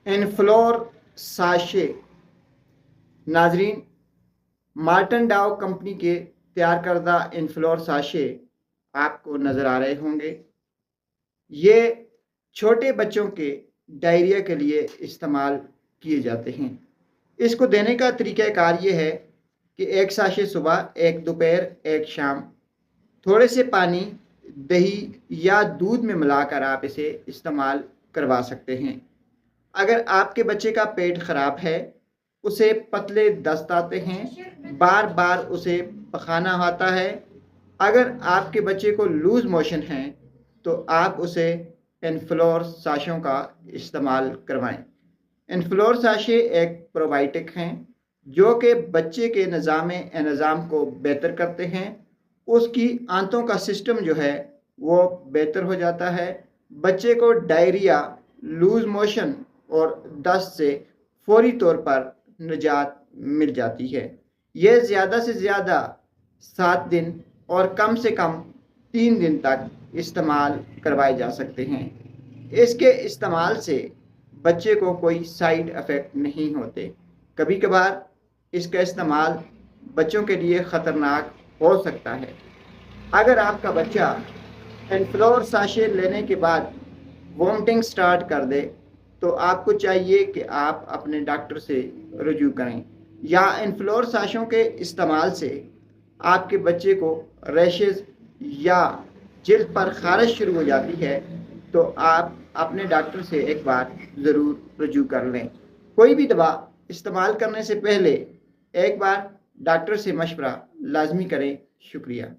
इनफ्लोर sachet. नाजरीन, Marton डाउ company के तैयार करदा इनफ्लोर साशे आपको नज़र आ रहे होंगे। ये छोटे बच्चों के डायरिया के लिए इस्तेमाल किए जाते हैं। इसको देने का तरीक़ाकार ये है कि एक साशे सुबह, एक दोपहर, एक शाम, थोड़े से पानी, दही या दूध में मिलाकर आप इसे इस्तेमाल करवा सकते हैं। अगर आपके बच्चे का पेट ख़राब है, उसे पतले दस्त आते हैं, बार बार उसे पखाना आता है, अगर आपके बच्चे को लूज़ मोशन है, तो आप उसे इनफ्लोर साशों का इस्तेमाल करवाएं। इनफ्लोर साशे एक प्रोबायोटिक हैं जो कि बच्चे के निज़ाम को बेहतर करते हैं। उसकी आंतों का सिस्टम जो है वो बेहतर हो जाता है। बच्चे को डायरिया, लूज़ मोशन और दस्त से फौरी तौर पर निजात मिल जाती है। यह ज़्यादा से ज़्यादा 7 दिन और कम से कम 3 दिन तक इस्तेमाल करवाए जा सकते हैं। इसके इस्तेमाल से बच्चे को कोई साइड इफ़ेक्ट नहीं होते। कभी कभार इसका इस्तेमाल बच्चों के लिए ख़तरनाक हो सकता है। अगर आपका बच्चा इनफ्लोर साशे लेने के बाद वॉमिटिंग स्टार्ट कर दे, तो आपको चाहिए कि आप अपने डॉक्टर से रुजू करें। या इनफ्लोर साशों के इस्तेमाल से आपके बच्चे को रैशेज़ या जिल्द पर ख़ारिश शुरू हो जाती है, तो आप अपने डॉक्टर से एक बार ज़रूर रुजू कर लें। कोई भी दवा इस्तेमाल करने से पहले एक बार डॉक्टर से मशवरा लाजमी करें। शुक्रिया।